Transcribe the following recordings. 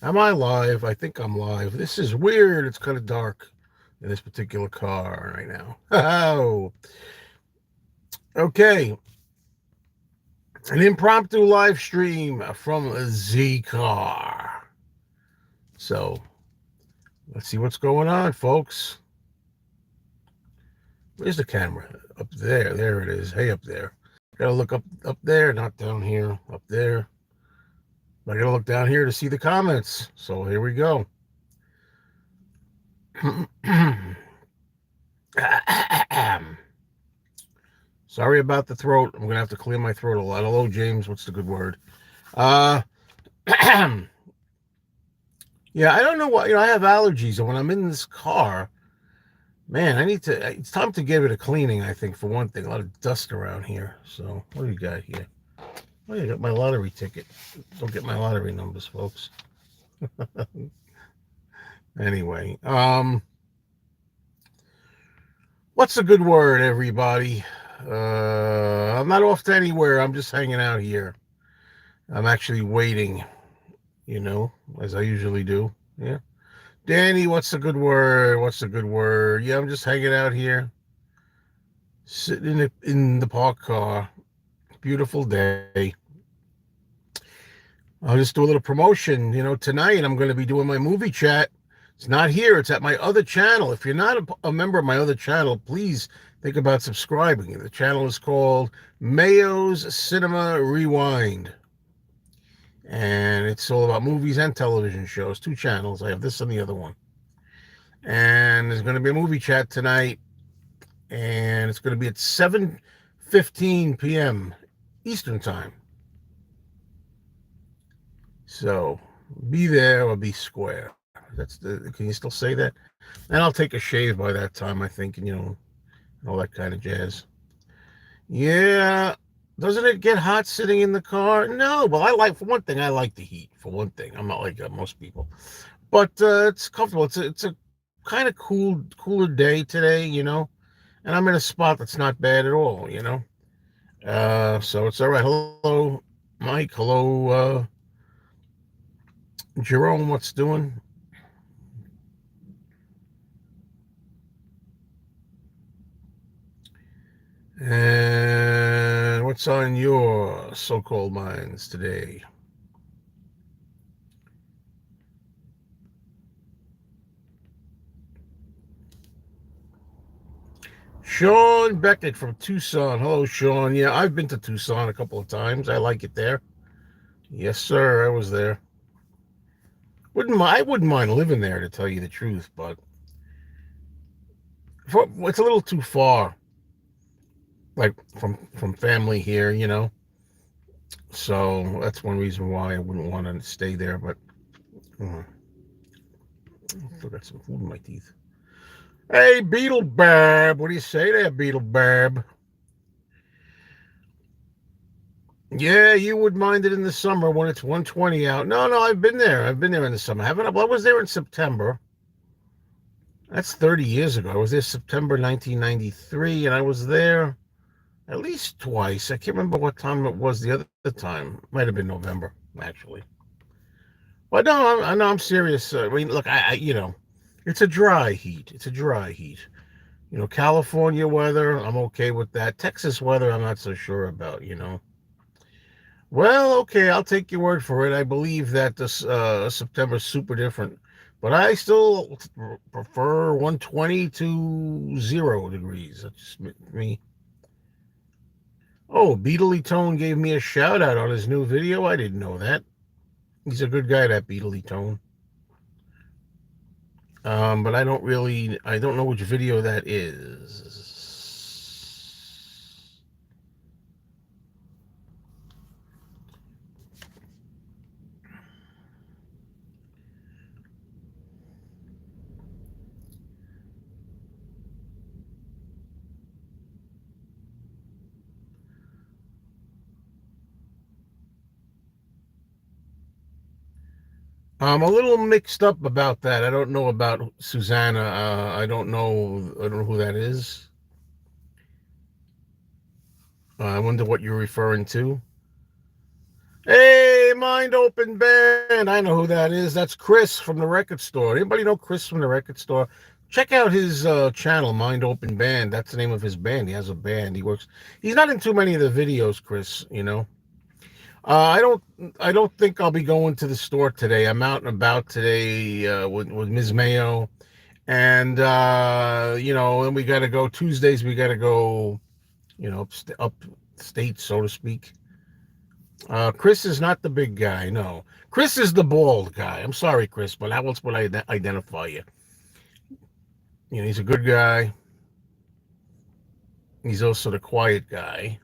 Am I live? I think I'm live. This is weird. It's kind of dark in this particular car right now. Oh, okay. An impromptu live stream from Z Car. So let's see what's going on, folks. Where's the camera? Up there. There it is. Hey, up there. Gotta look up there, not down here. Up there. I gotta look down here to see the comments. So here we go. Sorry about the throat. I'm gonna have to clear my throat a lot. Hello, James. What's the good word? Uh, yeah, I don't know what. I have allergies, and when I'm in this car, man, I need to. It's time to give it a cleaning. I think for one thing, a lot of dust around here. So what do you got here? Oh, I got my lottery ticket. Don't get my lottery numbers, folks. Anyway, what's a good word, everybody? I'm not off to anywhere. I'm just hanging out here. I'm actually waiting, as I usually do. Yeah. Danny, what's a good word? What's a good word? Yeah, I'm just hanging out here, sitting in the park car. Beautiful day. I'll just do a little promotion. Tonight I'm going to be doing my movie chat. It's not here. It's at my other channel. If you're not a member of my other channel, please think about subscribing. The channel is called Mayo's Cinema Rewind. And it's all about movies and television shows. 2 channels. I have this and the other one. And there's going to be a movie chat tonight. And it's going to be at 7:15 p.m. Eastern Time. So be there or be square. Can you still say that? And I'll take a shave by that time, I think, and all that kind of jazz. Yeah. Doesn't it get hot sitting in the car? No, but for one thing, I like the heat. For one thing, I'm not like most people, but it's comfortable. It's a kind of cooler day today, and I'm in a spot that's not bad at all. So it's all right. Hello, Mike. Hello, Jerome. What's doing? And what's on your so-called minds today? Sean Beckett from Tucson. Hello, Sean. Yeah, I've been to Tucson a couple of times. I like it there. Yes, sir. I was there. I wouldn't mind living there, to tell you the truth, but it's a little too far, like from family here. So that's one reason why I wouldn't want to stay there. But I still got some food in my teeth. Hey, Beetle Barb, what do you say there, Beetle Barb? Yeah, you would mind it in the summer when it's 120 out. No, I've been there. I've been there in the summer. Haven't I? Well, I was there in September. That's 30 years ago. I was there September 1993, and I was there at least twice. I can't remember what time it was the other time. Might have been November, actually. But no, I'm serious. I mean, look, it's a dry heat. It's a dry heat. California weather, I'm okay with that. Texas weather, I'm not so sure about. Well, okay, I'll take your word for it. I believe that this September's super different. But I still prefer 120 to 0 degrees. That's just me. Oh, Beatly Tone gave me a shout out on his new video. I didn't know that. He's a good guy, that Beatly Tone. But I don't know which video that is. I'm a little mixed up about that. I don't know about Susanna. I don't know. I don't know who that is. I wonder what you're referring to. Hey, Mind Open Band. I know who that is. That's Chris from the record store. Anybody know Chris from the record store? Check out his channel, Mind Open Band. That's the name of his band. He has a band. He works. He's not in too many of the videos, Chris. You know. I don't. I don't think I'll be going to the store today. I'm out and about today with Ms. Mayo, and and we got to go Tuesdays. We got to go. Upstate, so to speak. Chris is not the big guy. No, Chris is the bald guy. I'm sorry, Chris, but how else would I identify you? You know, he's a good guy. He's also the quiet guy.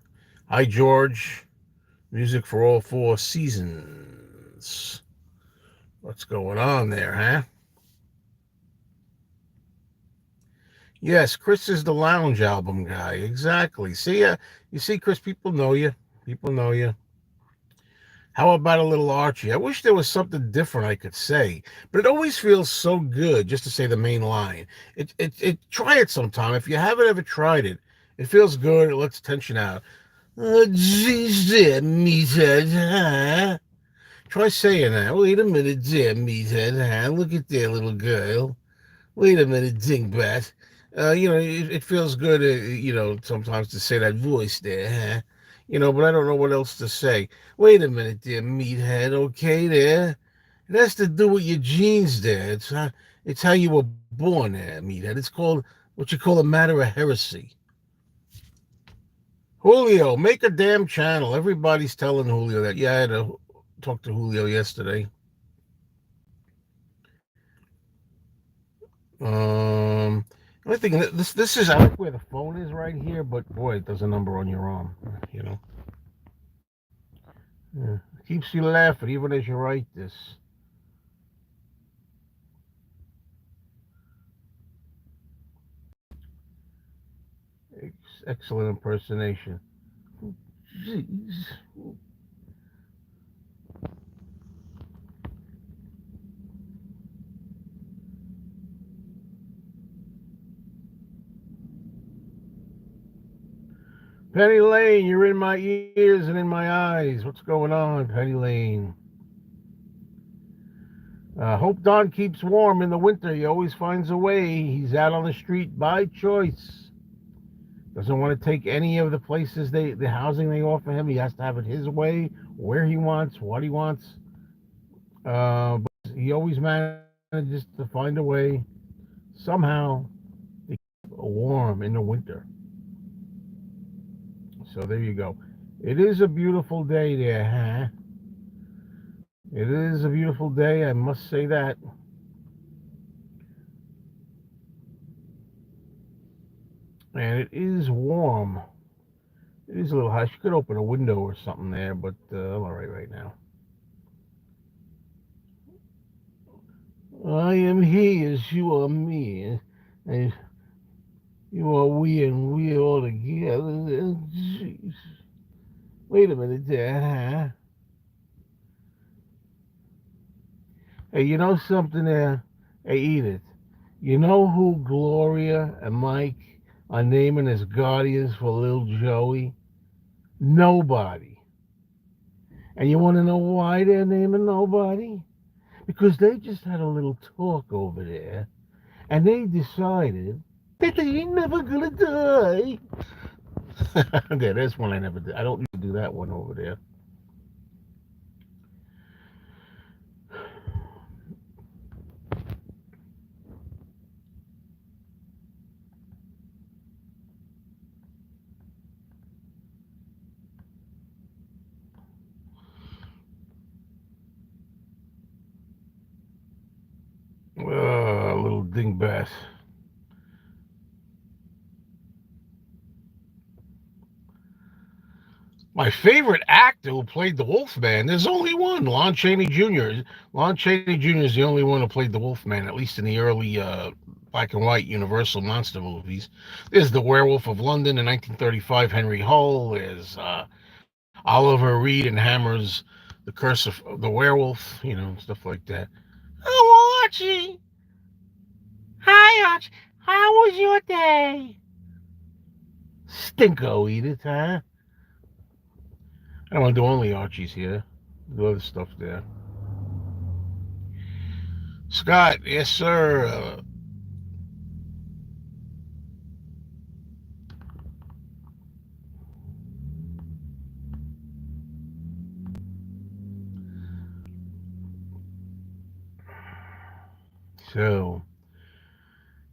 Hi, George. Music for all four seasons. What's going on there, huh? Yes, Chris is the lounge album guy. Exactly. See, you see, Chris, people know you. People know you. How about a little Archie? I wish there was something different I could say, but it always feels so good just to say the main line. Try it sometime. If you haven't ever tried it, it feels good. It lets tension out. Geez, there, meathead, huh? Try saying that. Wait a minute, there, meathead, huh? Look at that little girl. Wait a minute, dingbat. It feels good, sometimes to say that voice there, huh? But I don't know what else to say. Wait a minute there, meathead, okay there? It has to do with your genes there. It's how you were born there, meathead. It's called what you call a matter of heresy. Julio, make a damn channel. Everybody's telling Julio that. Yeah, I had to talk to Julio yesterday. Um, I think this is I like where the phone is right here, but boy, there's a number on your arm. You know, yeah. It keeps you laughing even as you write this. Excellent impersonation. Jeez. Penny Lane, you're in my ears and in my eyes. What's going on, Penny Lane? Hope Don keeps warm in the winter. He always finds a way. He's out on the street by choice. Doesn't want to take any of the places the housing they offer him. He has to have it his way, where he wants, what he wants. But he always manages to find a way somehow to keep warm in the winter. So there you go. It is a beautiful day there, huh? It is a beautiful day. I must say that. And it is warm. It is a little hot. You could open a window or something there, but I'm all right now. I am he as you are me, and you are we and we all together. Jeez. Wait a minute there, huh? Hey, you know something there? Hey, Edith. You know who Gloria and Mike are naming as guardians for little Joey? Nobody. And you want to know why they're naming nobody? Because they just had a little talk over there, and they decided that they ain't never gonna die. There's one I never did. I don't need to do that one over there. Little dingbat. My favorite actor who played the Wolfman, there's only one, Lon Chaney Jr. Lon Chaney Jr. is the only one who played the Wolfman, at least in the early black and white Universal monster movies. There's The Werewolf of London in 1935, Henry Hull. There's Oliver Reed and Hammer's The Curse of the Werewolf, stuff like that. Oh, Archie. Hi, Archie. How was your day? Stinko, Edith, huh? I don't want to do only Archies here. The other stuff there. Scott, yes, sir. So,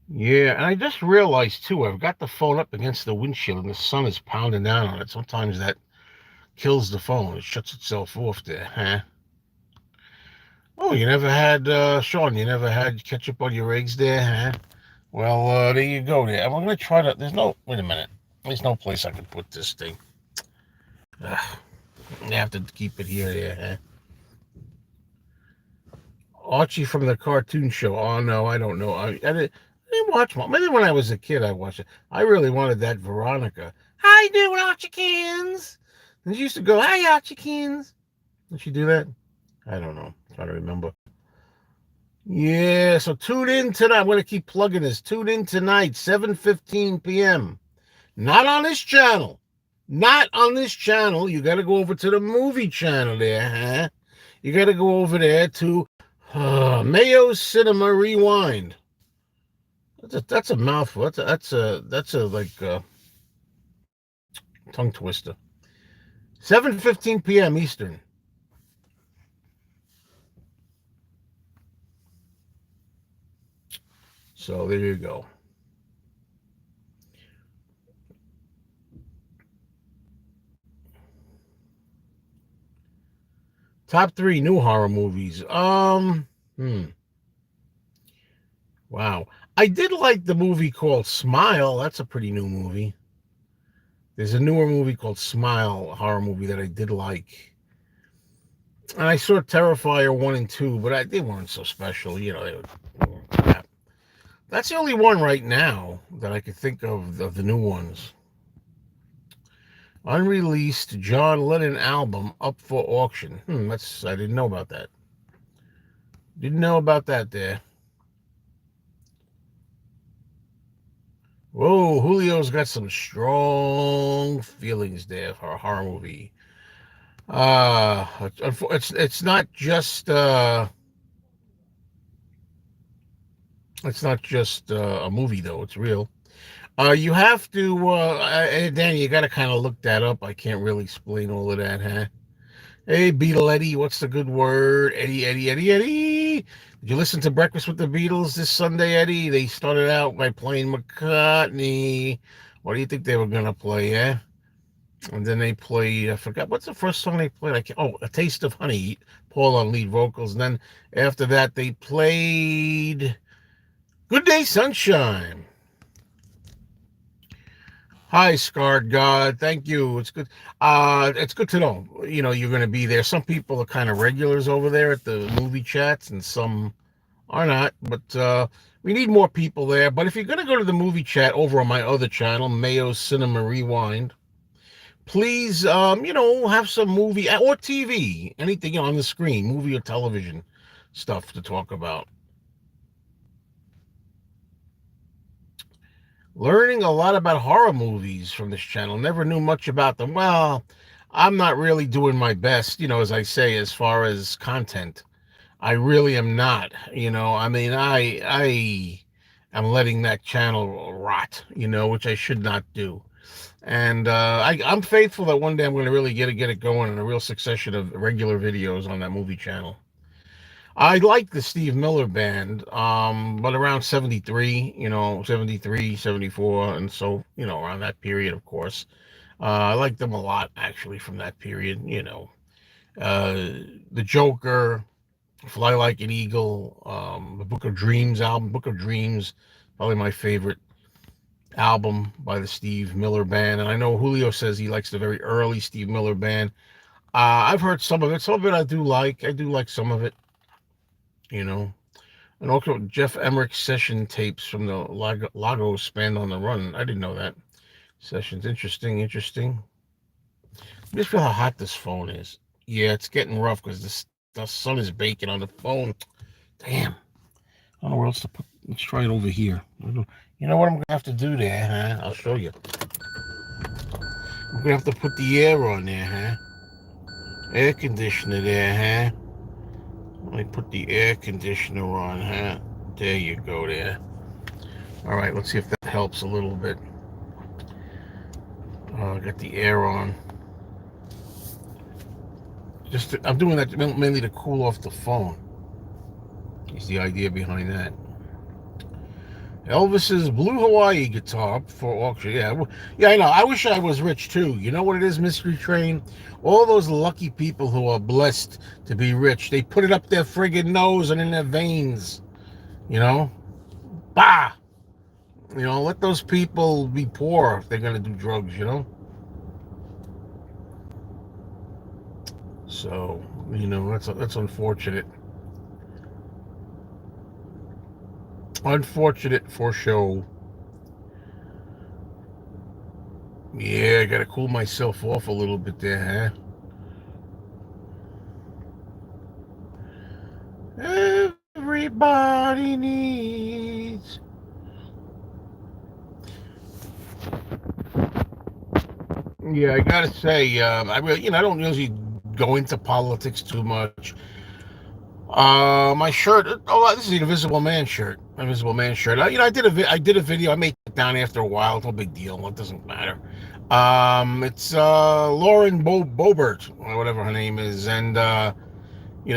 yeah, and I just realized too, I've got the phone up against the windshield and the sun is pounding down on it. Sometimes that kills the phone. It shuts itself off there, huh? Oh, you never had, Sean, you never had ketchup on your eggs there, huh? Well, there you go there. I'm going to try to, wait a minute. There's no place I can put this thing. Ugh, I have to keep it here, there, huh? Archie from the cartoon show. Oh, no, I don't know. I didn't watch one. Maybe when I was a kid, I watched it. I really wanted that Veronica. How you doing, Archiekins? And she used to go, hi, Archiekins. Did she do that? I don't know. I'm trying to remember. Yeah, so tune in tonight. I'm going to keep plugging this. Tune in tonight, 7:15 p.m. Not on this channel. Not on this channel. You got to go over to the movie channel there, huh? You got to go over there to Mayo Cinema Rewind. That's a mouthful. That's a like tongue twister. 7:15 p.m. Eastern. So there you go. Top 3 new horror movies. Wow. I did like the movie called Smile. That's a pretty new movie. There's a newer movie called Smile, a horror movie that I did like. And I saw Terrifier 1 and 2, but they weren't so special. They were crap. That's the only one right now that I could think of the new ones. Unreleased John Lennon album up for auction. I didn't know about that. Didn't know about that there. Whoa, Julio's got some strong feelings there for a horror movie. It's not just a movie though. It's real. You have to, Danny, you got to kind of look that up. I can't really explain all of that, huh? Hey, Beatle Eddie, what's the good word? Eddie, Eddie, Eddie, Eddie. Did you listen to Breakfast with the Beatles this Sunday, Eddie? They started out by playing McCartney. What do you think they were going to play, eh? And then they played, I forgot, what's the first song they played? A Taste of Honey, Paul on lead vocals. And then after that, they played Good Day Sunshine. Hi, Scarred God. Thank you. It's good. It's good to know. You're going to be there. Some people are kind of regulars over there at the movie chats, and some are not. But we need more people there. But if you're going to go to the movie chat over on my other channel, Mayo Cinema Rewind, please, have some movie or TV, anything on the screen, movie or television stuff to talk about. Learning a lot about horror movies from this channel. Never knew much about them. Well, I'm not really doing my best, as I say, as far as content. I really am not. I mean, I am letting that channel rot, which I should not do. And I'm faithful that one day I'm going to really get it going in a real succession of regular videos on that movie channel. I like the Steve Miller Band, but around 73, 73, 74, and so, around that period, of course. I like them a lot, actually, from that period, The Joker, Fly Like an Eagle, the Book of Dreams album. Book of Dreams, probably my favorite album by the Steve Miller Band. And I know Julio says he likes the very early Steve Miller Band. I've heard some of it. Some of it I do like. I do like some of it. And also Jeff Emmerich's session tapes from the Lagos Band on the Run. I didn't know that. Sessions. Interesting. I just feel how hot this phone is. Yeah, it's getting rough because the sun is baking on the phone. Damn. I don't know where else to put. Let's try it over here. You know what I'm going to have to do there, huh? I'll show you. I'm going to have to put the air on there, huh? Air conditioner there, huh? Let me put the air conditioner on, huh? There you go there. All right, let's see if that helps a little bit. Got the air on. I'm doing that mainly to cool off the phone. Is the idea behind that. Elvis's Blue Hawaii guitar for auction. Yeah, I know. I wish I was rich too. You know what it is, Mystery Train? All those lucky people who are blessed to be rich, they put it up their friggin' nose and in their veins. You know? Bah! Let those people be poor if they're gonna do drugs, So, that's unfortunate. Unfortunate for show. Yeah, I gotta cool myself off a little bit there, huh? Everybody needs. Yeah, I gotta say, I really, I don't usually go into politics too much. My shirt. Oh, this is the Invisible Man shirt. Invisible Man shirt. I did a video. I made it down after a while. It's no big deal. It doesn't matter. It's Lauren Boebert, or whatever her name is, and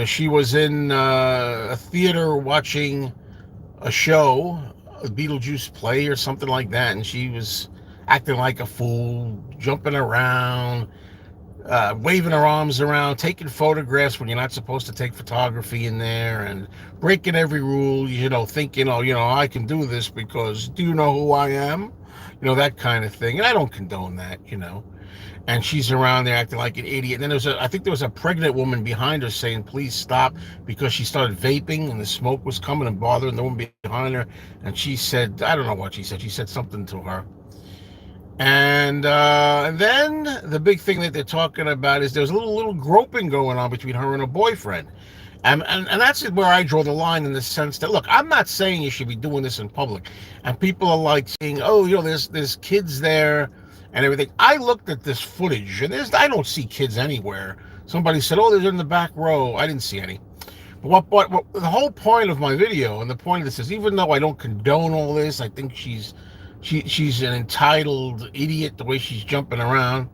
she was in a theater watching a show, a Beetlejuice play or something like that, and she was acting like a fool, jumping around, waving her arms around, taking photographs when you're not supposed to take photography in there, and breaking every rule, thinking, I can do this because do you know who I am? That kind of thing. And I don't condone that. And she's around there acting like an idiot. And then I think there was a pregnant woman behind her saying, please stop, because she started vaping and the smoke was coming and bothering the woman behind her. And she said, I don't know what she said. She said something to her. And then the big thing that they're talking about is there's a little groping going on between her and her boyfriend. And that's where I draw the line, in the sense that, look, I'm not saying you should be doing this in public. And people are like saying, oh, there's kids there and everything. I looked at this footage, and I don't see kids anywhere. Somebody said, oh, they're in the back row. I didn't see any. What the whole point of my video, and the point of this is, even though I don't condone all this, I think she's an entitled idiot the way she's jumping around.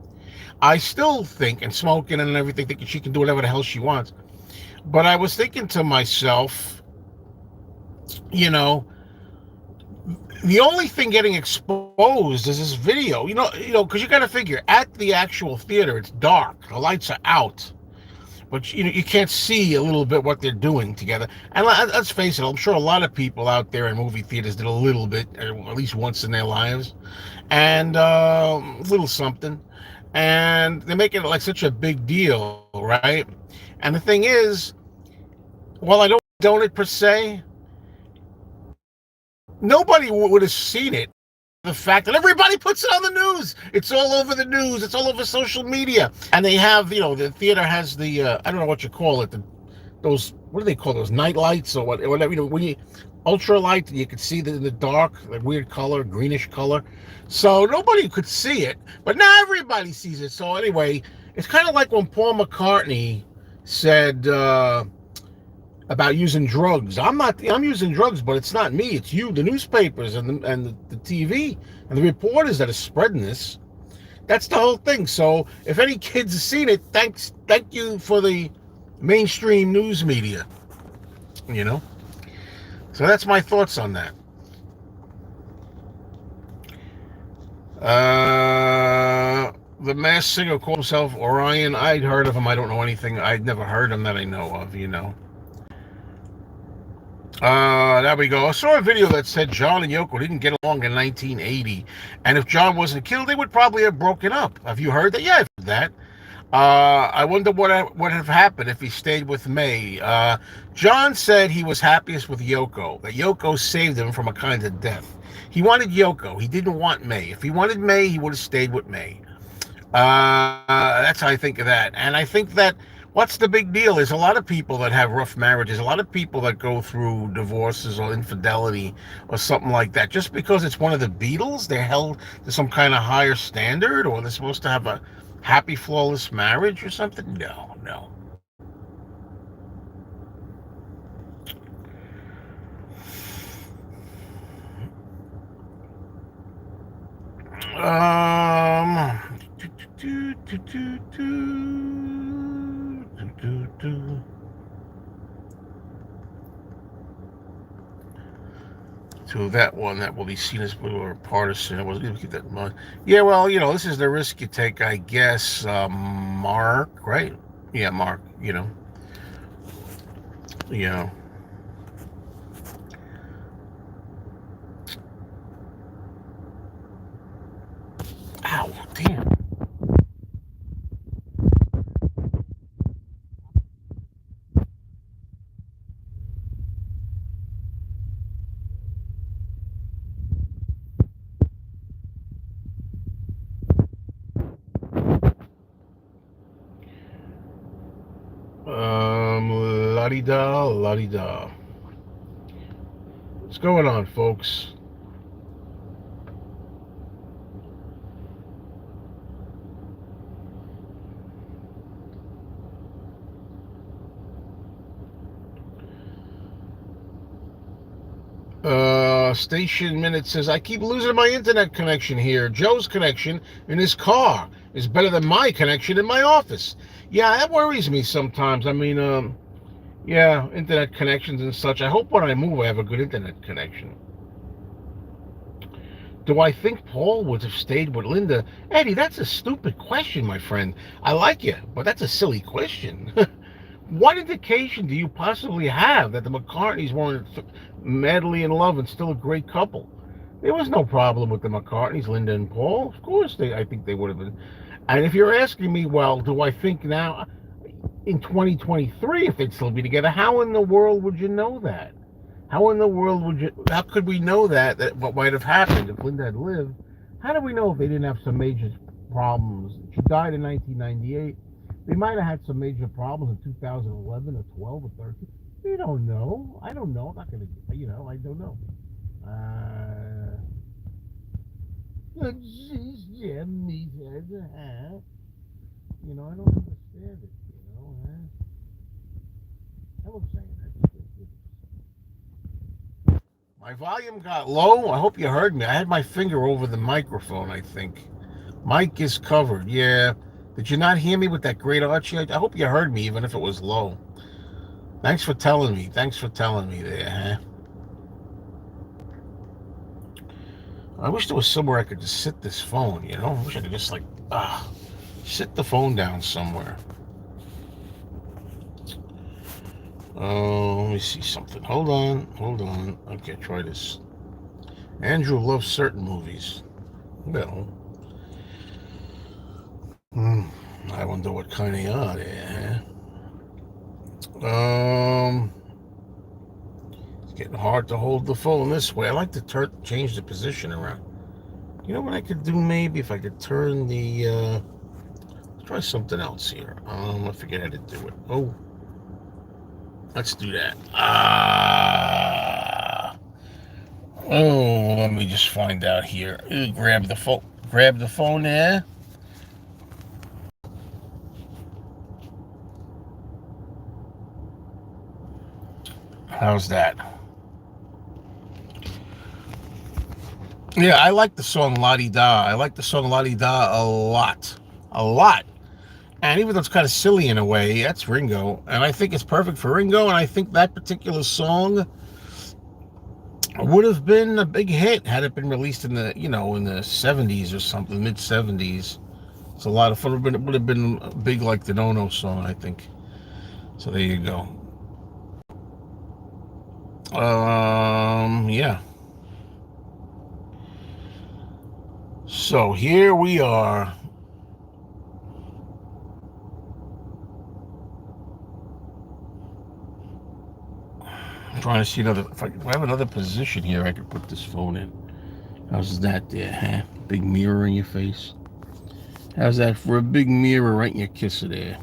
I still think, and smoking and everything, thinking she can do whatever the hell she wants. But I was thinking to myself, the only thing getting exposed is this video. Because you got to figure, at the actual theater, it's dark, the lights are out, but you can't see a little bit what they're doing together. And let's face it, I'm sure a lot of people out there in movie theaters did a little bit, at least once in their lives, and a little something. And they make it like such a big deal, right? And the thing is, while I don't condone it per se, nobody would have seen it. The fact that everybody puts it on the news, it's all over the news, it's all over social media, and they have, the theater has the I don't know what you call it, those, what do they call those, night lights or whatever, when you ultralight, you could see in the dark, like weird color, greenish color, so nobody could see it, but now everybody sees it. So anyway, it's kind of like when Paul McCartney said about using drugs. I'm using drugs, but it's not me. It's you, the newspapers and the TV and the reporters that are spreading this. That's the whole thing. So if any kids have seen it, thank you for the mainstream news media. So that's my thoughts on that. The Masked Singer called himself Orion. I'd heard of him. I don't know anything. I'd never heard him that I know of. There we go. I saw a video that said John and Yoko didn't get along in 1980, and if John wasn't killed, they would probably have broken up. Have you heard that? Yeah, I've heard that. I wonder what would have happened if he stayed with May. John said he was happiest with Yoko, that Yoko saved him from a kind of death. He wanted Yoko. He didn't want May. If he wanted May, he would have stayed with May. That's how I think of that. And I think that what's the big deal is a lot of people that have rough marriages, a lot of people that go through divorces or infidelity or something like that, just because it's one of the Beatles, they're held to some kind of higher standard, or they're supposed to have a happy, flawless marriage or something. No, no. Do, do, do, do. To that one that will be seen as blue or partisan. I wasn't going to keep that in mind. Yeah, well, this is the risk you take, I guess. Mark, right? Yeah, Mark. You know. Ow, damn. La di da, la di da. What's going on, folks? Station Minute says, I keep losing my internet connection here. Joe's connection in his car is better than my connection in my office. Yeah, that worries me sometimes. I mean, yeah, internet connections and such. I hope when I move I have a good internet connection. Do I think Paul would have stayed with Linda? Eddie, that's a stupid question, my friend. I like you, but that's a silly question. What indication do you possibly have that the McCartneys weren't madly in love and still a great couple? There was no problem with the McCartneys, Linda and Paul. Of course, I think they would have been. And if you're asking me, well, do I think now in 2023 if they'd still be together? How in the world would you know that? How in the world would you? How could we know that what might have happened if Linda had lived? How do we know if they didn't have some major problems? She died in 1998. They might have had some major problems in 2011 or 12 or 13. We don't know. I don't know. I'm not going to, I don't know. Yeah, me, I don't understand it, I love saying that. My volume got low. I hope you heard me. I had my finger over the microphone, I think. Mic is covered. Yeah. Did you not hear me with that great Archie? I hope you heard me, even if it was low. Thanks for telling me. Thanks for telling me there, huh? I wish there was somewhere I could just sit this phone, I wish I could just, sit the phone down somewhere. Oh, let me see something. Hold on. Okay, try this. Andrew loves certain movies. Well, I wonder what kind they are there. It's getting hard to hold the phone this way. I like to change the position around. You know what I could do maybe if I could turn the, let's try something else here. I forget how to do it. Oh, let's do that. Oh, let me just find out here. Grab the phone. Grab the phone there. How's that? Yeah, I like the song La Di Da. I like the song La Di Da a lot. A lot. And even though it's kind of silly in a way, that's Ringo. And I think it's perfect for Ringo. And I think that particular song would have been a big hit had it been released in the, in the 70s or something, mid 70s. It's a lot of fun. It would have been big like the No No song, I think. So there you go. Yeah. So here we are. I'm trying to see if I have another position here I could put this phone in. How's that there, huh? Big mirror in your face. How's that for a big mirror right in your kisser there?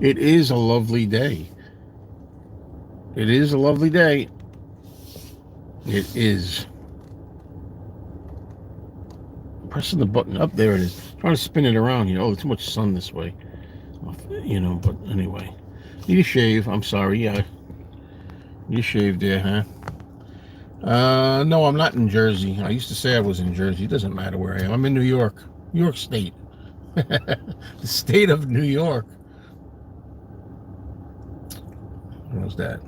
It is a lovely day. It is a lovely day. It is. pressing the button. Up there it is. Trying to spin it around here. Oh, too much sun this way. But anyway. Need a shave. I'm sorry. Yeah. You shaved there, huh? No, I'm not in Jersey. I used to say I was in Jersey. It doesn't matter where I am. I'm in New York. New York State. The state of New York. What was that?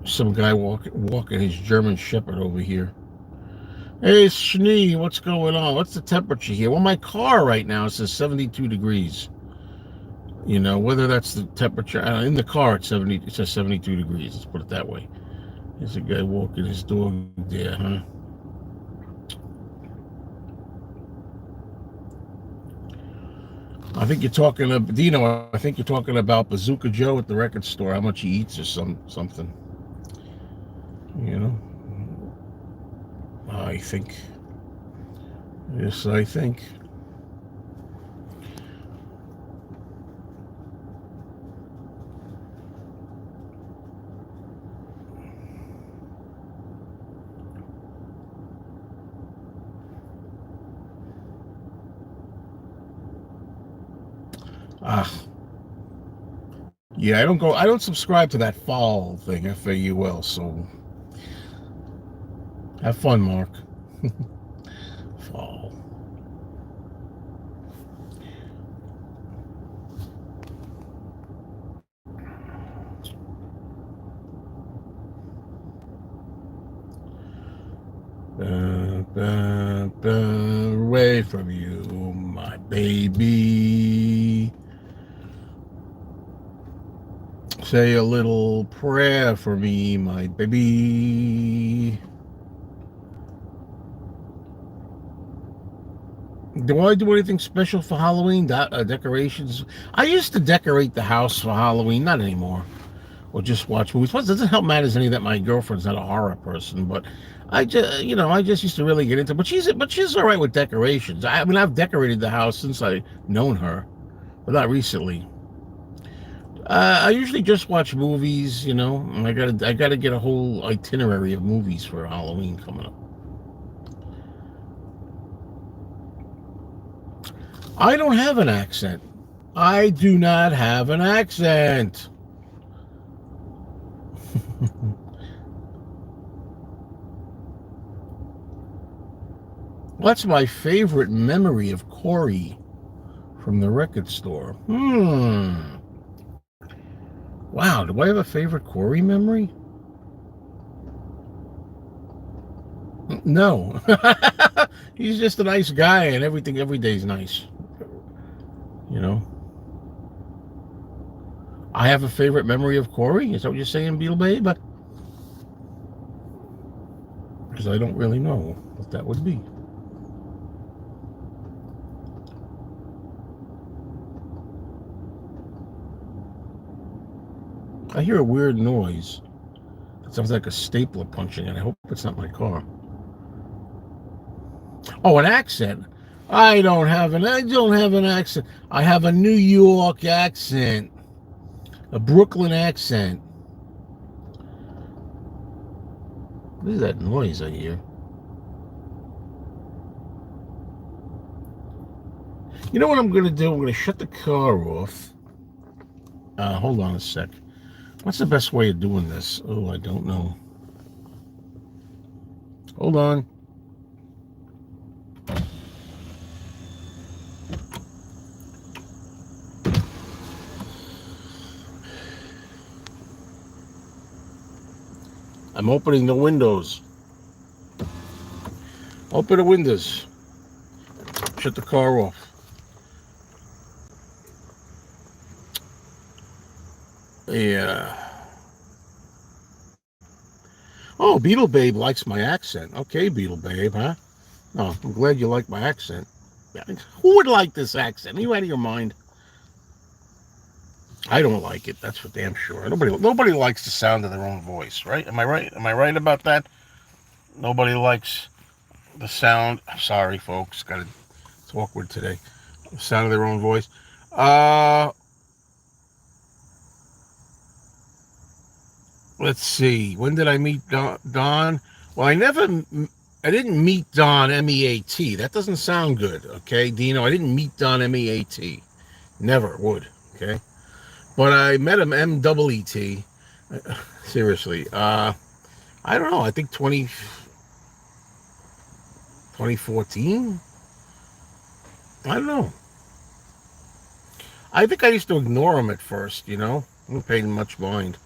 Some guy walking his German Shepherd over here. Hey, Schnee, what's going on? What's the temperature here? Well, my car right now says 72 degrees. Whether that's the temperature in the car, it says 72 degrees. Let's put it that way. There's a guy walking his dog there, huh? I think you're talking about Dino. I think you're talking about Bazooka Joe at the record store. How much he eats or something. I think. Yes, I think. Yeah, I don't subscribe to that fall thing, FAUL, so have fun, Mark. Fall. Away from you, my baby. Say a little prayer for me, my baby. Do I do anything special for Halloween? Decorations? I used to decorate the house for Halloween, not anymore. Or just watch movies. Plus, it doesn't help matters any that my girlfriend's not a horror person, but I just used to really get into. But she's all right with decorations. I mean, I've decorated the house since I known her, but not recently. I usually just watch movies. I gotta get a whole itinerary of movies for Halloween coming up. I don't have an accent. I do not have an accent. What's my favorite memory of Corey from the record store? Wow, do I have a favorite Corey memory? No. He's just a nice guy, and everything every day's nice. I have a favorite memory of Corey? Is that what you're saying, Beetle Babe? Because I don't really know what that would be. I hear a weird noise. It sounds like a stapler punching, and I hope it's not my car. Oh, an accent. I don't have an accent. I have a New York accent. A Brooklyn accent. What is that noise I hear? You know what I'm going to do? I'm going to shut the car off. Hold on a sec. What's the best way of doing this? Oh, I don't know. Hold on. I'm opening the windows. Open the windows. Shut the car off. Yeah. Oh, Beetle Babe likes my accent. Okay, Beetle Babe, huh? Oh, I'm glad you like my accent. Who would like this accent? Are you out of your mind? I don't like it. That's for damn sure. Nobody likes the sound of their own voice, right? Am I right? Am I right about that? Nobody likes the sound. Sorry, folks. It's awkward today. The sound of their own voice. Let's see. When did I meet Don? Well, I didn't meet Don MEAT. That doesn't sound good, okay, Dino? I didn't meet Don MEAT. Never would, okay? But I met him MEET. Seriously. I don't know. I think 2014? I don't know. I think I used to ignore him at first, you know? I didn't pay much mind.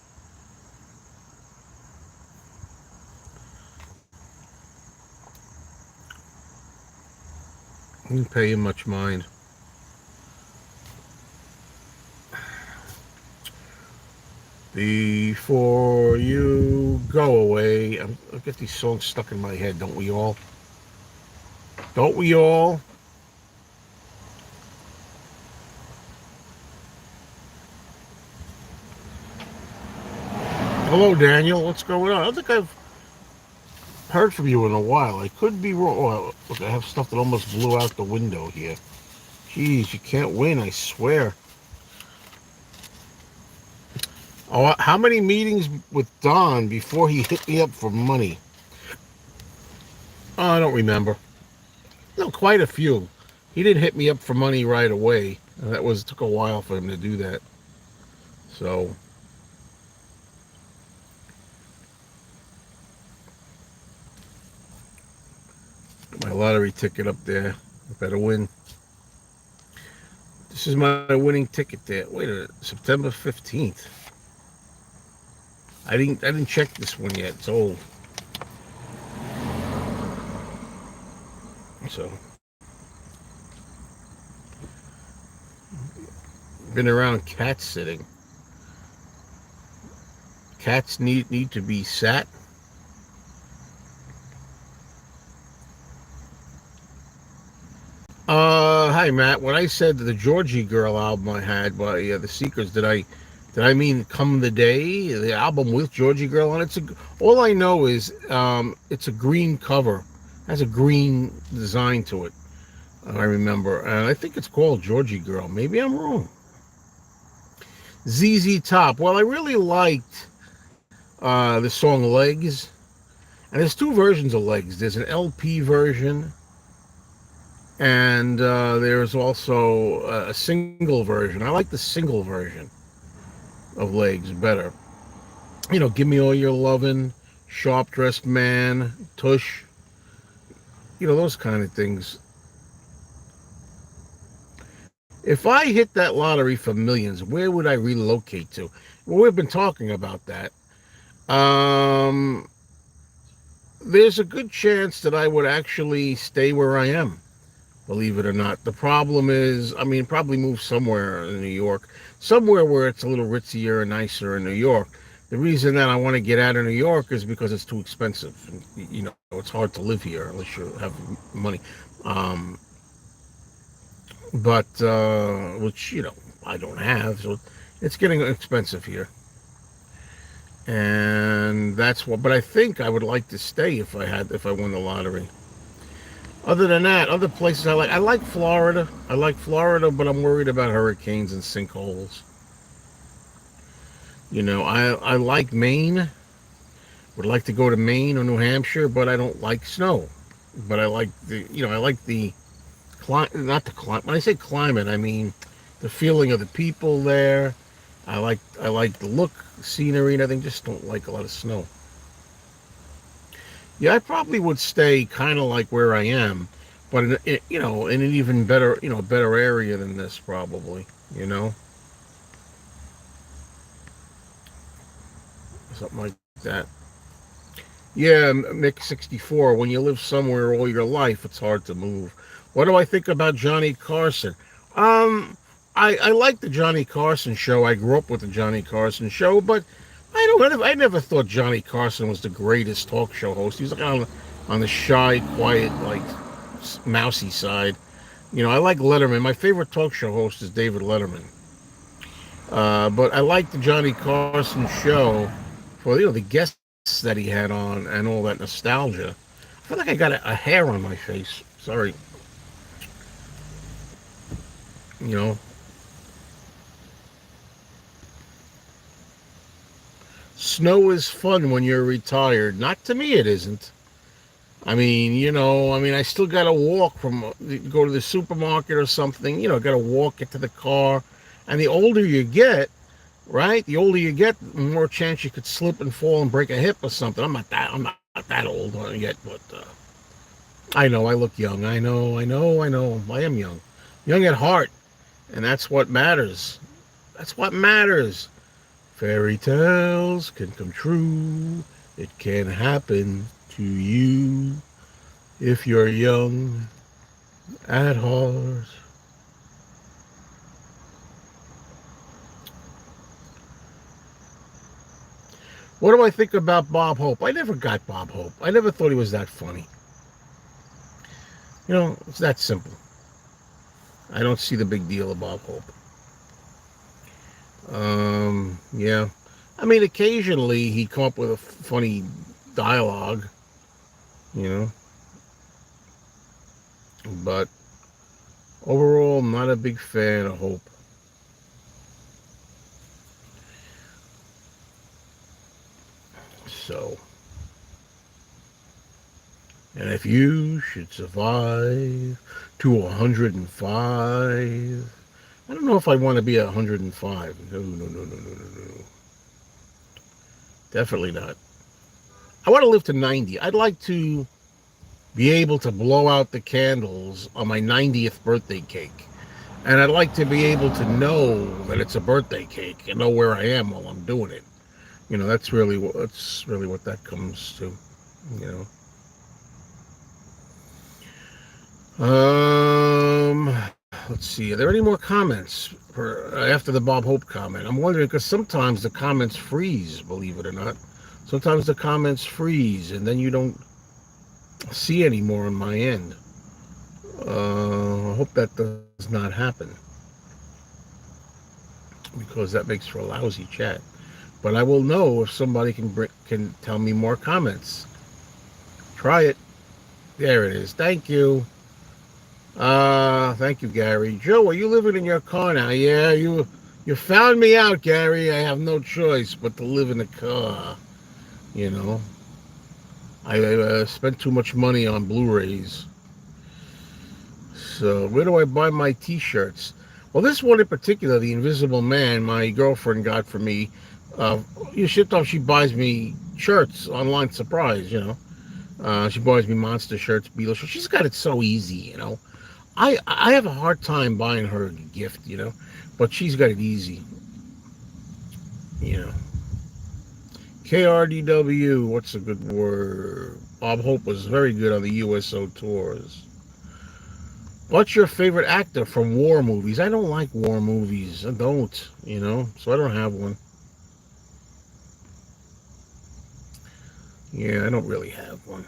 I didn't pay him much mind. Before you go away, I get these songs stuck in my head, don't we all? Don't we all? Hello, Daniel. What's going on? I don't think I've heard from you in a while. I could be wrong. Oh, look, I have stuff that almost blew out the window here. Jeez, you can't win, I swear. Oh, how many meetings with Don before he hit me up for money? Oh, I don't remember. No, quite a few. He didn't hit me up for money right away. Took a while for him to do that. So, my lottery ticket up there. I better win. This is my winning ticket there. Wait a minute, September 15th. I didn't check this one yet. It's old. So, been around cat sitting. Cats need to be sat. Hi Matt. When I said the Georgie Girl album I had by the Seekers, did I mean Come the Day, the album with Georgie Girl on it? All I know is it's a green cover, it has a green design to it. I remember, and I think it's called Georgie Girl. Maybe I'm wrong. ZZ Top. Well, I really liked the song Legs, and there's two versions of Legs. There's an LP version, and there's also a single version. I like the single version of Legs better. You know, Give Me All Your Lovin', Sharp Dressed Man, Tush, you know, those kind of things. If I hit that lottery for millions, where would I relocate to? Well, we've been talking about that. Um, there's a good chance that I would actually stay where I am, believe it or not. The problem is, I mean, probably move somewhere in New York, somewhere where it's a little ritzier and nicer in New York. The reason that I want to get out of New York is because it's too expensive. You know, it's hard to live here unless you have money. Um, but which you know I don't have, so it's getting expensive here, and that's what. But I think I would like to stay if I won the lottery. Other than that, other places I like. I like Florida. I like Florida, but I'm worried about hurricanes and sinkholes. You know, I like Maine. Would like to go to Maine or New Hampshire, but I don't like snow. But I like the not the climate. When I say climate, I mean the feeling of the people there. I like the look, scenery, and I think just don't like a lot of snow. Yeah, I probably would stay kind of like where I am, but in an even better better area than this probably. You know, something like that. Yeah, Mick 64. When you live somewhere all your life, it's hard to move. What do I think about Johnny Carson? Um, I like the Johnny Carson show. I grew up with the Johnny Carson show, but I never thought Johnny Carson was the greatest talk show host. He was like on the shy, quiet, like mousy side. You know, I like Letterman. My favorite talk show host is David Letterman. But I like the Johnny Carson show for the guests that he had on and all that nostalgia. I feel like I got a hair on my face. Sorry, you know. snow is fun when you're retired. Not to me, it isn't. I still got to walk go to the supermarket or something. Got to walk, get to the car. And the older you get, right? The older you get, the more chance you could slip and fall and break a hip or something. I'm not that old yet, but I know I look young. I am young. Young at heart. And that's what matters. That's what matters. Fairy tales can come true. It can happen to you if you're young at heart. What do I think about Bob Hope? I never got Bob Hope. I never thought he was that funny. It's that simple. I don't see the big deal of Bob Hope. Yeah. Occasionally he'd come up with a funny dialogue, you know, but overall, I'm not a big fan of Hope. So, and if you should survive to 105, I don't know if I want to be 105. No. Definitely not. I want to live to 90. I'd like to be able to blow out the candles on my 90th birthday cake. And I'd like to be able to know that it's a birthday cake and know where I am while I'm doing it. That's really what that comes to, you know. Let's see. Are there any more comments after the Bob Hope comment? I'm wondering because sometimes the comments freeze, believe it or not. Sometimes the comments freeze and then you don't see any more on my end. I hope that does not happen because that makes for a lousy chat. But I will know if somebody can tell me more comments. Try it. There it is. Thank you. Thank you, Gary. Joe, are you living in your car now? Yeah, you found me out, Gary. I have no choice but to live in the car. I spent too much money on Blu-rays. So where do I buy my T-shirts? Well, this one in particular, the Invisible Man, my girlfriend got for me. She buys me shirts online, surprise. She buys me Monster shirts, Beatles shirts. She's got it so easy. I have a hard time buying her a gift, but she's got it easy. KRDW, what's a good word? Bob Hope was very good on the USO tours. What's your favorite actor from war movies? I don't like war movies. I don't, so I don't have one. Yeah, I don't really have one.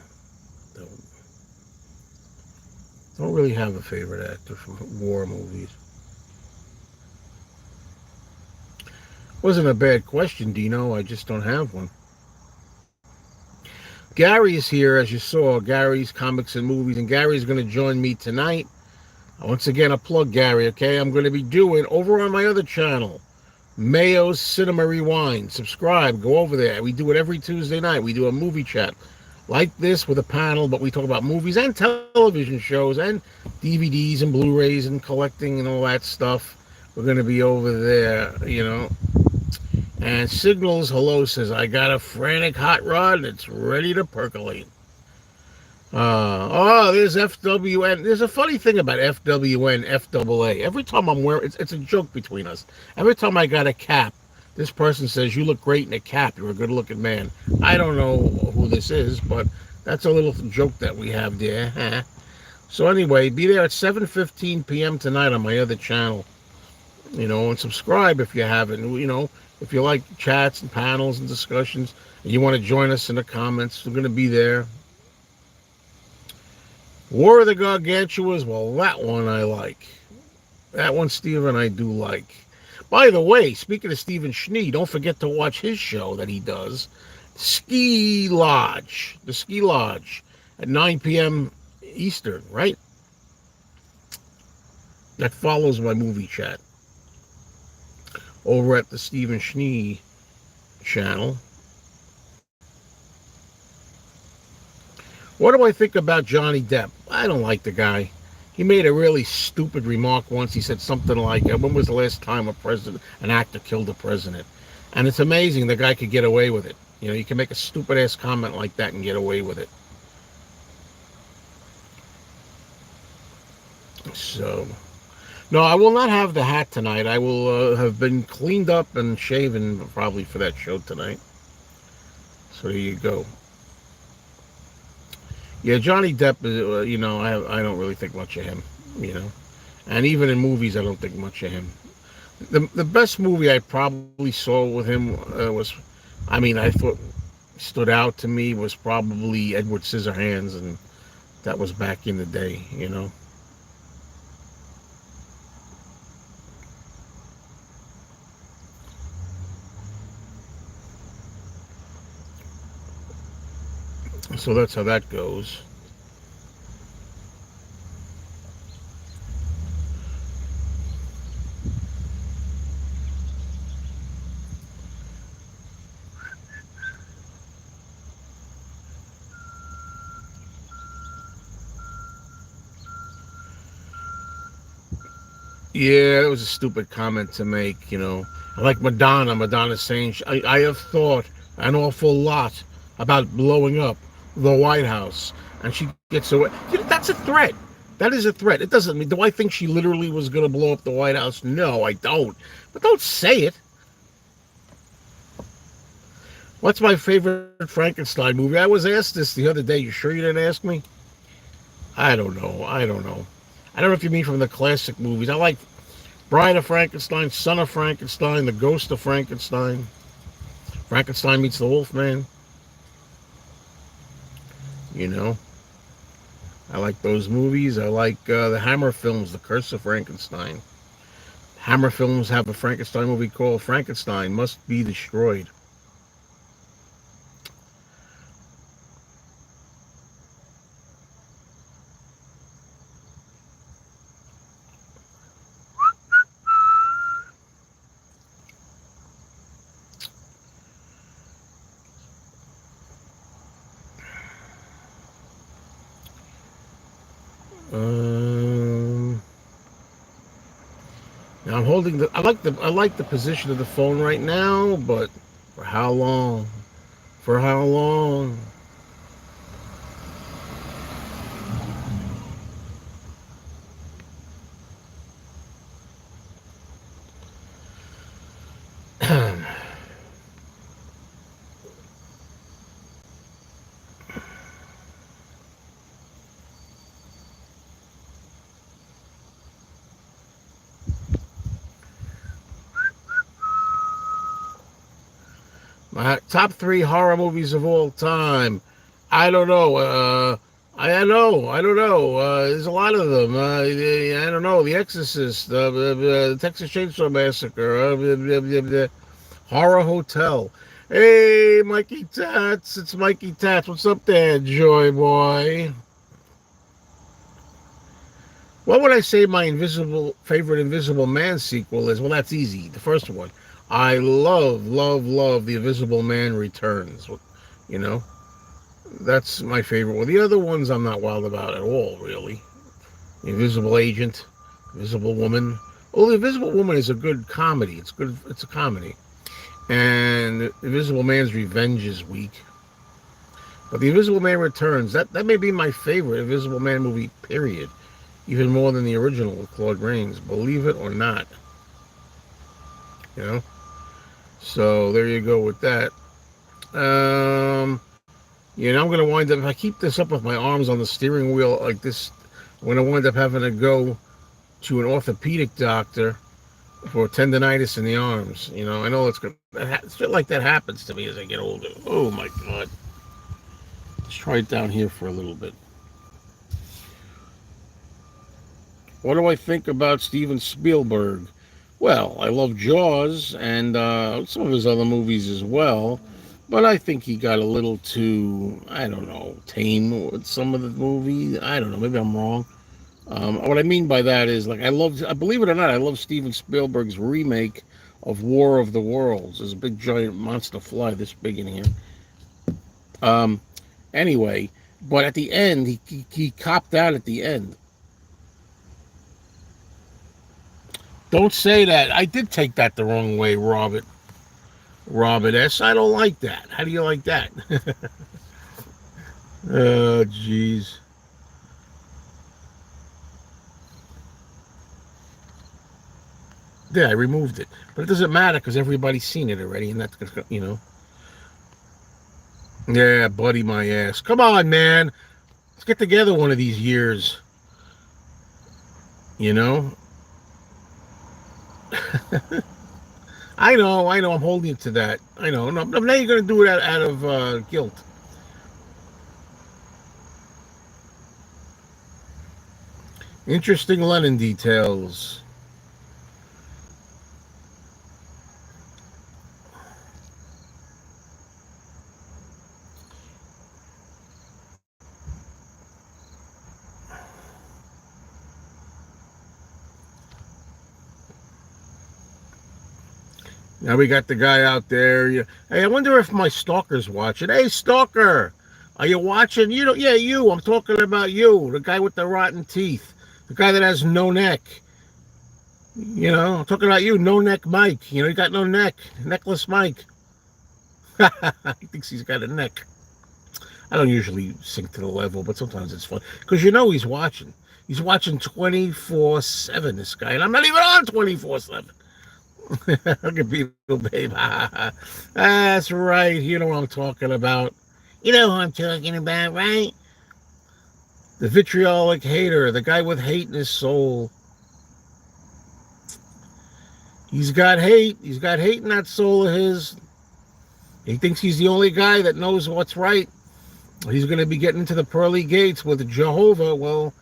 Don't really have a favorite actor from war movies. Wasn't a bad question, Dino. I just don't have one. Gary is here, as you saw. Gary's Comics and Movies, and Gary's going to join me tonight. Once again, a plug, Gary, okay? I'm going to be doing, over on my other channel, Mayo's Cinema Rewind. Subscribe. Go over there. We do it every Tuesday night. We do a movie chat like this with a panel, but we talk about movies and television shows and DVDs and Blu-rays and collecting and all that stuff. We're going to be over there, And Signals Hello says, I got a frantic hot rod that's ready to percolate. There's FWN. There's a funny thing about FWN, FAA. Every time I'm wearing, it's a joke between us. Every time I got a cap, this person says, you look great in a cap. You're a good-looking man. I don't know who this is, but that's a little joke that we have there. So anyway, be there at 7:15 p.m. tonight on my other channel. And subscribe if you haven't. If you like chats and panels and discussions, and you want to join us in the comments, we're going to be there. War of the Gargantuas, well, that one I like. That one, Stephen, I do like. By the way, speaking of Stephen Schnee, don't forget to watch his show that he does, The Ski Lodge, at 9 p.m. Eastern, right? That follows my movie chat over at the Stephen Schnee channel. What do I think about Johnny Depp? I don't like the guy. He made a really stupid remark once. He said something like, "When was the last time an actor killed a president?" And it's amazing the guy could get away with it. You know, you can make a stupid ass comment like that and get away with it. So, no, I will not have the hat tonight. I will have been cleaned up and shaven probably for that show tonight. So there you go. Yeah, Johnny Depp is, I don't really think much of him, you know. And even in movies, I don't think much of him. The best movie I probably saw with him I thought stood out to me was probably Edward Scissorhands, and that was back in the day, you know. So that's how that goes. Yeah, it was a stupid comment to make, you know. Like Madonna. Madonna saying, I have thought an awful lot about blowing up the White House. And she gets away. You know, that's a threat. That is a threat. It doesn't mean, do I think she literally was going to blow up the White House? No, I don't. But don't say it. What's my favorite Frankenstein movie? I was asked this the other day. You sure you didn't ask me? I don't know. I don't know. I don't know if you mean from the classic movies. I like Bride of Frankenstein, Son of Frankenstein, The Ghost of Frankenstein, Frankenstein meets the Wolfman. You know, I like those movies. I like the Hammer films, The Curse of Frankenstein. Hammer films have a Frankenstein movie called Frankenstein Must Be Destroyed. Um, Now I'm holding the. I like the position of the phone right now, but for how long? For how long? My top three horror movies of all time. I don't know. I don't know. I don't know. There's a lot of them. I don't know. The Exorcist, the Texas Chainsaw Massacre, the Horror Hotel. Hey, Mikey Tats. It's Mikey Tats. What's up there, Joy Boy? What would I say my favorite Invisible Man sequel is? Well, that's easy. The first one. I love, love, love The Invisible Man Returns. You know, that's my favorite one. The other ones I'm not wild about at all, really. The Invisible Agent, Invisible Woman. Well, The Invisible Woman is a good comedy. It's good. It's a comedy. And Invisible Man's Revenge is weak. But The Invisible Man Returns, that may be my favorite Invisible Man movie, period. Even more than the original with Claude Rains, believe it or not. You know? So there you go with that. I'm going to wind up, if I keep this up with my arms on the steering wheel like this, I'm going to wind up having to go to an orthopedic doctor for tendonitis in the arms. You know, I know shit like that happens to me as I get older. Oh my God. Let's try it down here for a little bit. What do I think about Steven Spielberg? Well, I love Jaws and some of his other movies as well, but I think he got a little too, I don't know, tame with some of the movies. I don't know, maybe I'm wrong. What I mean by that is, like, believe it or not, I love Steven Spielberg's remake of War of the Worlds. There's a big giant monster fly this big in here. Um, anyway, But at the end, he copped out at the end. Don't say that. I did take that the wrong way, Robert. Robert S. I don't like that. How do you like that? Oh, jeez. Yeah, I removed it, but it doesn't matter because everybody's seen it already, and that's. Yeah, buddy, my ass. Come on, man. Let's get together one of these years. You know. I know. I'm holding you to that. I know. No, now you're gonna do it out of guilt. Interesting Lennon details. Now we got the guy out there. Hey, I wonder if my stalker's watching. Hey, stalker, are you watching? You know, yeah, you. I'm talking about you, the guy with the rotten teeth, the guy that has no neck. I'm talking about you, no neck Mike. You got no neck, necklace Mike. He thinks he's got a neck. I don't usually sink to the level, but sometimes it's fun because he's watching. He's watching 24/7. This guy, and I'm not even on 24/7. Look at Beatle, babe. That's right. You know what I'm talking about. You know who I'm talking about, right? The vitriolic hater, the guy with hate in his soul. He's got hate. He's got hate in that soul of his. He thinks he's the only guy that knows what's right. He's going to be getting into the pearly gates with Jehovah. Well,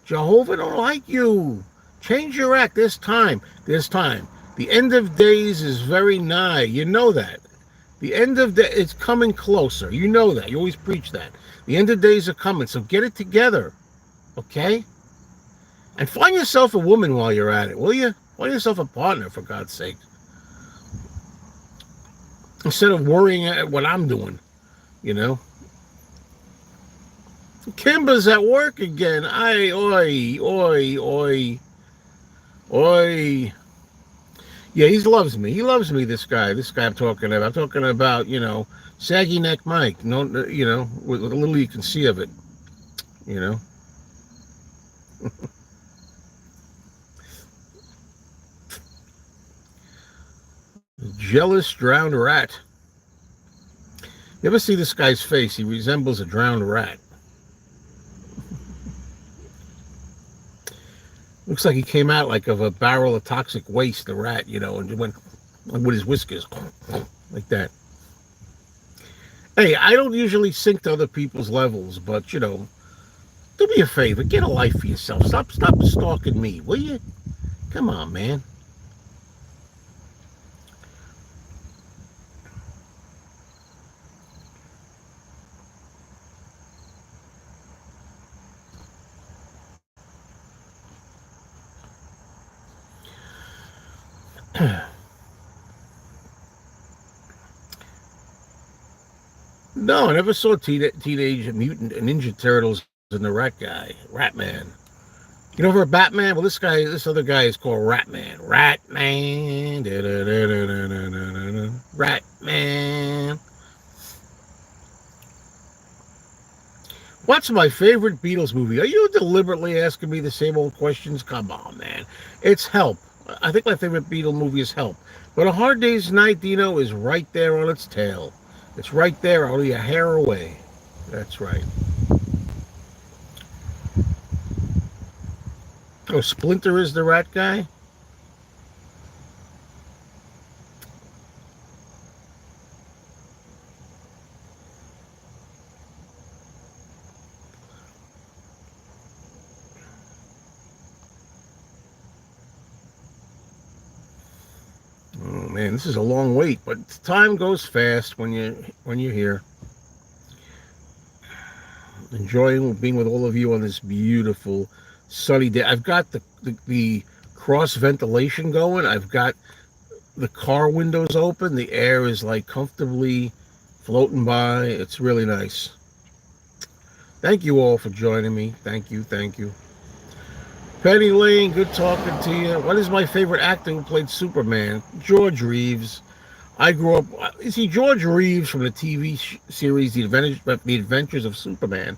Jehovah don't like you. Change your act this time. This time. The end of days is very nigh. You know that. The end of the it's coming closer. You know that. You always preach that. The end of days are coming. So get it together. Okay? And find yourself a woman while you're at it, will you? Find yourself a partner, for God's sake. Instead of worrying at what I'm doing, you know. Kimba's at work again. Oi, oi, oi, oi. Yeah, he loves me. He loves me, this guy. This guy I'm talking about. I'm talking about, saggy neck Mike. No, with little you can see of it, you know. Jealous drowned rat. You ever see this guy's face? He resembles a drowned rat. Looks like he came out like of a barrel of toxic waste, the rat, and went with his whiskers like that. Hey, I don't usually sink to other people's levels, but do me a favor, get a life for yourself. Stop stalking me, will you? Come on, man. No, I never saw Teenage Mutant Ninja Turtles and the Rat Guy, Rat Man. You know, for Batman, well, this other guy is called Rat Man. Rat Man. Rat Man. What's my favorite Beatles movie? Are you deliberately asking me the same old questions? Come on, man. It's Help. I think my favorite Beatle movie is Help. But A Hard Day's Night, Dino, is right there on its tail. It's right there, only a hair away. That's right. Oh, Splinter is the rat guy? Oh man, this is a long wait, but time goes fast when you're here. Enjoying being with all of you on this beautiful sunny day. I've got the cross ventilation going. I've got the car windows open. The air is like comfortably floating by. It's really nice. Thank you all for joining me. Thank you. Thank you. Penny Lane, good talking to you. What is my favorite actor who played Superman? George Reeves. I grew up. You see, George Reeves from the TV series The Adventures of Superman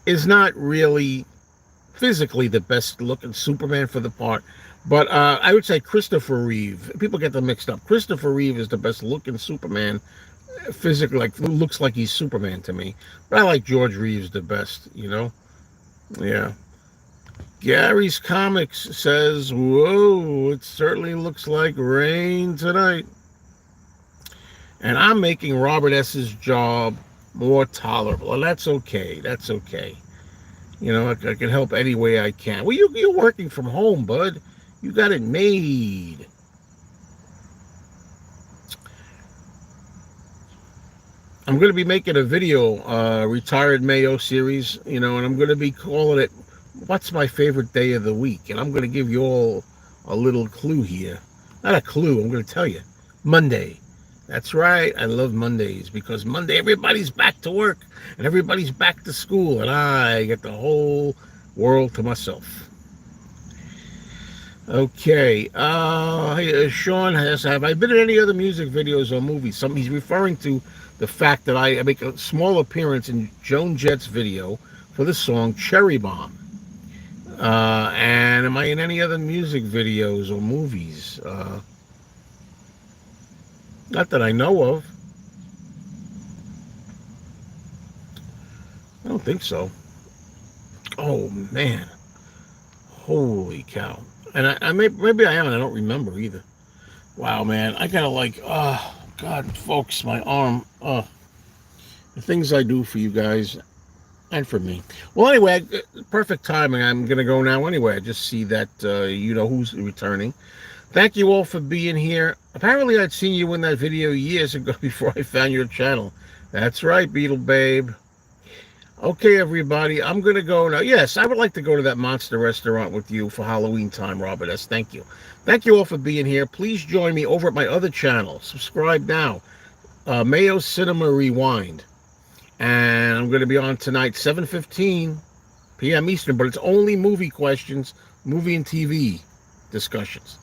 is not really physically the best looking Superman for the part, but I would say Christopher Reeve. People get them mixed up. Christopher Reeve is the best looking Superman physically, like looks like he's Superman to me. But I like George Reeves the best. Yeah. Gary's Comics says, "Whoa, it certainly looks like rain tonight." And I'm making Robert S.'s job more tolerable. And that's okay. That's okay. I can help any way I can. Well, you're working from home, bud. You got it made. I'm going to be making a video, Retired Mayo series, and I'm going to be calling it, What's My Favorite Day of the Week? And I'm going to give you all a little clue here. Not a clue, I'm going to tell you. Monday. That's right. I love Mondays because Monday everybody's back to work and everybody's back to school and I get the whole world to myself. Okay. Sean have I been in any other music videos or movies? He's referring to the fact that I make a small appearance in Joan Jett's video for the song Cherry Bomb. And am I in any other music videos or movies? Not that I know of. I don't think so. Oh, man. Holy cow. And maybe I am, and I don't remember either. Wow, man. I gotta oh, God, folks, my arm. The things I do for you guys and for me. Well, anyway, perfect timing. I'm going to go now anyway. I just see that you know who's returning. Thank you all for being here. Apparently, I'd seen you in that video years ago before I found your channel. That's right, Beetle Babe. Okay, everybody, I'm going to go now. Yes, I would like to go to that monster restaurant with you for Halloween time, Robert S. Thank you. Thank you all for being here. Please join me over at my other channel. Subscribe now. Mayo Cinema Rewind. And I'm going to be on tonight, 7:15 p.m. Eastern, but it's only movie questions, movie and TV discussions.